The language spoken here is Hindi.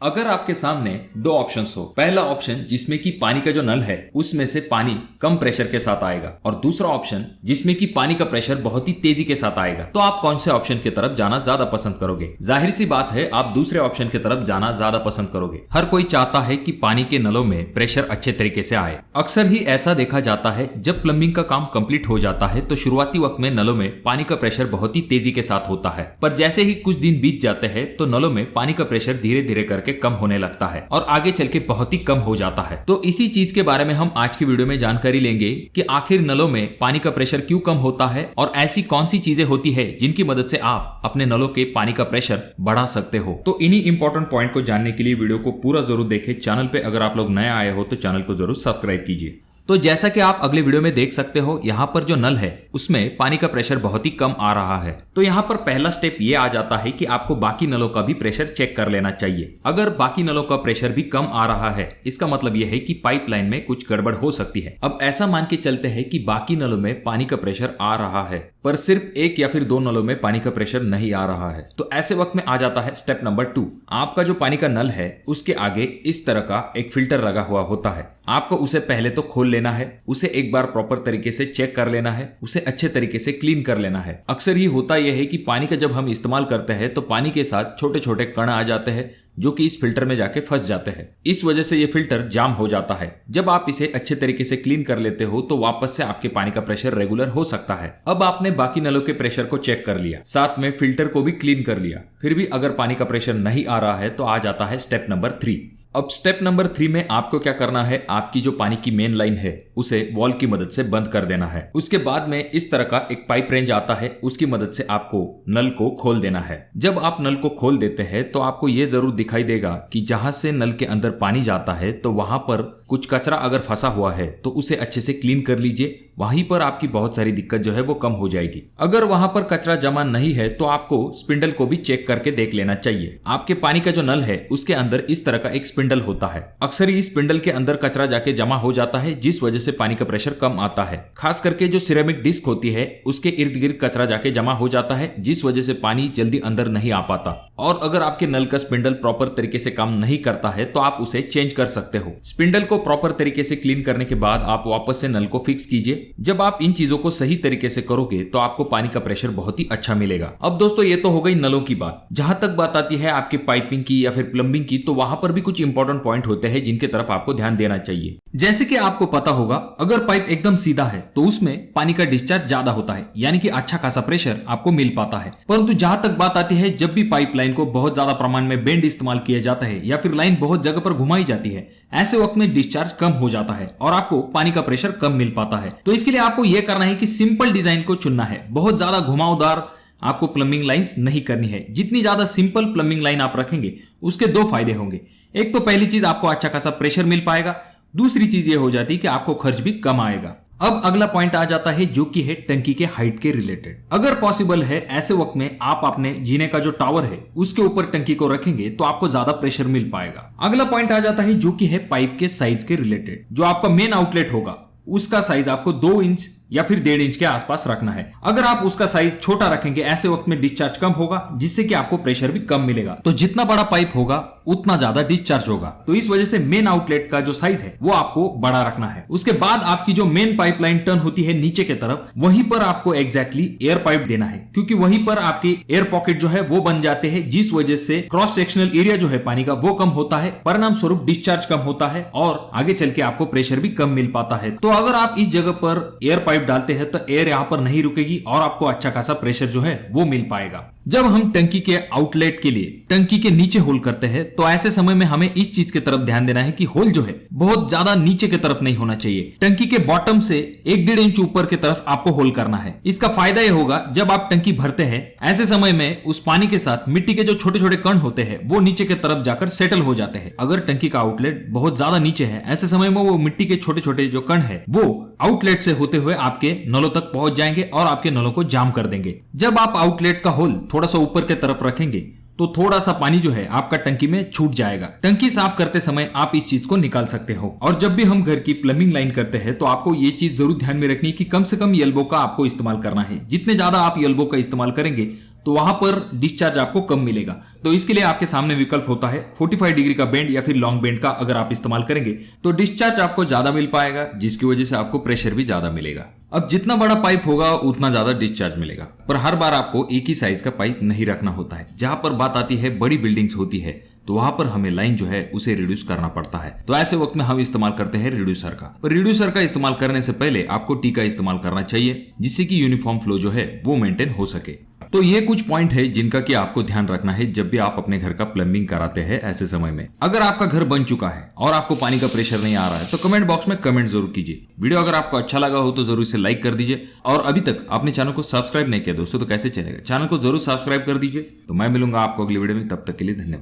अगर आपके सामने दो ऑप्शंस हो, पहला ऑप्शन जिसमें कि पानी का जो नल है उसमें से पानी कम प्रेशर के साथ आएगा और दूसरा ऑप्शन जिसमें कि पानी का प्रेशर बहुत ही तेजी के साथ आएगा, तो आप कौन से ऑप्शन की तरफ जाना ज्यादा पसंद करोगे? जाहिर सी बात है आप दूसरे ऑप्शन की तरफ जाना ज्यादा पसंद करोगे। हर कोई चाहता है कि पानी के नलों में प्रेशर अच्छे तरीके से आए। अक्सर ही ऐसा देखा जाता है जब प्लम्बिंग का काम कंप्लीट हो जाता है तो शुरुआती वक्त में नलों में पानी का प्रेशर बहुत ही तेजी के साथ होता है, पर जैसे ही कुछ दिन बीत जाते हैं तो नलों में पानी का प्रेशर धीरे धीरे करके कम होने लगता है और आगे चल के बहुत ही कम हो जाता है। तो इसी चीज के बारे में हम आज की वीडियो में जानकारी लेंगे कि आखिर नलों में पानी का प्रेशर क्यों कम होता है और ऐसी कौन सी चीजें होती है जिनकी मदद से आप अपने नलों के पानी का प्रेशर बढ़ा सकते हो। तो इन्हीं इंपॉर्टेंट पॉइंट को जानने के लिए वीडियो को पूरा जरूर देखें। चैनल पे अगर आप लोग नए आए हो तो चैनल को जरूर सब्सक्राइब कीजिए। तो जैसा कि आप अगले वीडियो में देख सकते हो, यहाँ पर जो नल है उसमें पानी का प्रेशर बहुत ही कम आ रहा है। तो यहाँ पर पहला स्टेप ये आ जाता है कि आपको बाकी नलों का भी प्रेशर चेक कर लेना चाहिए। अगर बाकी नलों का प्रेशर भी कम आ रहा है इसका मतलब यह है कि पाइपलाइन में कुछ गड़बड़ हो सकती है। अब ऐसा मान के चलते हैं कि बाकी नलों में पानी का प्रेशर आ रहा है पर सिर्फ एक या फिर दो नलों में पानी का प्रेशर नहीं आ रहा है, तो ऐसे वक्त में आ जाता है स्टेप नंबर 2। आपका जो पानी का नल है उसके आगे इस तरह का एक फिल्टर लगा हुआ होता है। आपको उसे पहले तो खोल लेना है, उसे एक बार प्रॉपर तरीके से चेक कर लेना है, उसे अच्छे तरीके से क्लीन कर लेना है। अक्सर ही होता यह है कि पानी का जब हम इस्तेमाल करते हैं तो पानी के साथ छोटे छोटे कण आ जाते हैं जो कि इस फिल्टर में जाके फंस जाते हैं। इस वजह से ये फिल्टर जाम हो जाता है। जब आप इसे अच्छे तरीके से क्लीन कर लेते हो तो वापस से आपके पानी का प्रेशर रेगुलर हो सकता है। अब आपने बाकी नलों के प्रेशर को चेक कर लिया, साथ में फिल्टर को भी क्लीन कर लिया, फिर भी अगर पानी का प्रेशर नहीं आ रहा है तो आ जाता है स्टेप नंबर 3। अब स्टेप नंबर 3 में आपको क्या करना है, आपकी जो पानी की मेन लाइन है उसे वॉल की मदद से बंद कर देना है। उसके बाद में इस तरह का एक पाइप रेंज आता है, उसकी मदद से आपको नल को खोल देना है। जब आप नल को खोल देते हैं तो आपको ये जरूर दिखाई देगा कि जहां से नल के अंदर पानी जाता है तो वहां पर कुछ कचरा अगर फंसा हुआ है तो उसे अच्छे से क्लीन कर लीजिए। वहीं पर आपकी बहुत सारी दिक्कत जो है वो कम हो जाएगी। अगर वहां पर कचरा जमा नहीं है तो आपको स्पिंडल को भी चेक करके देख लेना चाहिए। आपके पानी का जो नल है उसके अंदर इस तरह का एक स्पिंडल होता है। अक्सर इस स्पिंडल के अंदर कचरा जाके जमा हो जाता है जिस वजह से पानी का प्रेशर कम आता है। खास करके जो सिरेमिक डिस्क होती है उसके इर्द गिर्द कचरा जाके जमा हो जाता है जिस वजह से पानी जल्दी अंदर नहीं आ पाता। और अगर आपके नल का स्पिंडल प्रॉपर तरीके से काम नहीं करता है तो आप उसे चेंज कर सकते हो। स्पिंडल को प्रॉपर तरीके से क्लीन करने के बाद आप वापस से नल को फिक्स कीजिए। जब आप इन चीजों को सही तरीके से करोगे तो आपको पानी का प्रेशर बहुत ही अच्छा मिलेगा। अब दोस्तों ये तो हो गई नलों की बात। जहां तक बात आती है आपकी पाइपिंग की या फिर प्लम्बिंग की, तो वहां पर भी कुछ इंपॉर्टेंट पॉइंट होते हैं जिनके तरफ आपको ध्यान देना चाहिए। जैसे कि आपको पता होगा, अगर पाइप एकदम सीधा है तो उसमें पानी का डिस्चार्ज ज्यादा होता है, यानी कि अच्छा खासा प्रेशर आपको मिल पाता है। परंतु जहां तक बात आती है जब भी पाइपलाइन को बहुत ज्यादा प्रमाण में बेंड इस्तेमाल किया जाता है या फिर लाइन बहुत जगह पर घुमाई जाती है, ऐसे वक्त में डिस्चार्ज कम हो जाता है और आपको पानी का प्रेशर कम मिल पाता है। तो इसके लिए आपको यह करना है कि सिंपल डिजाइन को चुनना है। बहुत ज्यादा घुमावदार आपको प्लम्बिंग लाइंस नहीं करनी है। जितनी ज्यादा सिंपल प्लम्बिंग लाइन आप रखेंगे उसके दो फायदे होंगे। एक तो पहली चीज आपको अच्छा खासा प्रेशर मिल पाएगा, दूसरी चीज ये हो जाती है कि आपको खर्च भी कम आएगा। अब अगला पॉइंट आ जाता है जो कि है टंकी के हाइट के रिलेटेड। अगर पॉसिबल है ऐसे वक्त में आप अपने जीने का जो टावर है उसके ऊपर टंकी को रखेंगे तो आपको ज्यादा प्रेशर मिल पाएगा। अगला पॉइंट आ जाता है जो कि है पाइप के साइज के रिलेटेड। जो आपका मेन आउटलेट होगा उसका साइज आपको 2 इंच या फिर 1.5 इंच के आसपास रखना है। अगर आप उसका साइज छोटा रखेंगे ऐसे वक्त में डिस्चार्ज कम होगा जिससे कि आपको प्रेशर भी कम मिलेगा। तो जितना बड़ा पाइप होगा उतना ज्यादा डिस्चार्ज होगा। तो इस वजह से मेन आउटलेट का जो साइज है वो आपको बड़ा रखना है। उसके बाद आपकी जो मेन पाइपलाइन टर्न होती है नीचे की तरफ, वहीं पर आपको एग्जैक्टली एयर पाइप देना है, क्योंकि वहीं पर आपके एयर पॉकेट जो है वो बन जाते हैं जिस वजह से क्रॉस सेक्शनल एरिया जो है पानी का वो कम होता है, परिणाम स्वरूप डिस्चार्ज कम होता है और आगे चल के आपको प्रेशर भी कम मिल पाता है। तो अगर आप इस जगह पर एयर पाइप डालते हैं तो एयर यहाँ पर नहीं रुकेगी और आपको अच्छा खासा प्रेशर जो है वो मिल पाएगा। जब हम टंकी के आउटलेट के लिए टंकी के नीचे होल करते हैं तो ऐसे समय में हमें इस चीज की तरफ ध्यान देना है कि होल जो है बहुत ज्यादा नीचे की तरफ नहीं होना चाहिए। टंकी के बॉटम से 1-1.5 इंच ऊपर की तरफ आपको होल करना है। इसका फायदा यह होगा जब आप टंकी भरते हैं ऐसे समय में उस पानी के साथ मिट्टी के जो छोटे छोटे कण होते हैं वो नीचे की तरफ जाकर सेटल हो जाते हैं। अगर टंकी का आउटलेट बहुत ज्यादा नीचे है ऐसे समय में वो मिट्टी के छोटे छोटे जो कण है वो आउटलेट से होते हुए आपके नलों तक पहुंच जाएंगे और आपके नलों को जाम कर देंगे। जब आप आउटलेट का होल थोड़ा सा ऊपर की तरफ रखेंगे तो थोड़ा सा पानी जो है आपका टंकी में छूट जाएगा। टंकी साफ करते समय आप इस चीज को निकाल सकते हो। और जब भी हम घर की प्लम्बिंग लाइन करते हैं तो आपको ये चीज जरूर ध्यान में रखनी है कि कम से कम एल्बो का आपको इस्तेमाल करना है। जितने ज्यादा आप एल्बो का इस्तेमाल करेंगे तो वहां पर डिस्चार्ज आपको कम मिलेगा। तो इसके लिए आपके सामने विकल्प होता है 45 डिग्री का बेंड या फिर लॉन्ग बेंड का अगर आप इस्तेमाल करेंगे तो डिस्चार्ज आपको ज्यादा मिल पाएगा, जिसकी वजह से आपको प्रेशर भी ज्यादा मिलेगा। अब जितना बड़ा पाइप होगा उतना ज्यादा डिस्चार्ज मिलेगा, पर हर बार आपको एक ही साइज का पाइप नहीं रखना होता है। जहां पर बात आती है बड़ी बिल्डिंग्स होती है तो वहां पर हमें लाइन जो है उसे रिड्यूस करना पड़ता है। तो ऐसे वक्त में हम इस्तेमाल करते हैं रिड्यूसर का। और रिड्यूसर का इस्तेमाल करने से पहले आपको टी का इस्तेमाल करना चाहिए, जिससे कि यूनिफॉर्म फ्लो जो है वो मेंटेन हो सके। तो ये कुछ पॉइंट है जिनका कि आपको ध्यान रखना है जब भी आप अपने घर का प्लम्बिंग कराते हैं ऐसे समय में। अगर आपका घर बन चुका है और आपको पानी का प्रेशर नहीं आ रहा है तो कमेंट बॉक्स में कमेंट जरूर कीजिए। वीडियो अगर आपको अच्छा लगा हो तो जरूर इसे लाइक कर दीजिए, और अभी तक आपने चैनल को सब्सक्राइब नहीं किया दोस्तों तो कैसे चलेगा, चैनल को जरूर सब्सक्राइब कर दीजिए। तो मैं मिलूंगा आपको अगली वीडियो में, तब तक के लिए धन्यवाद।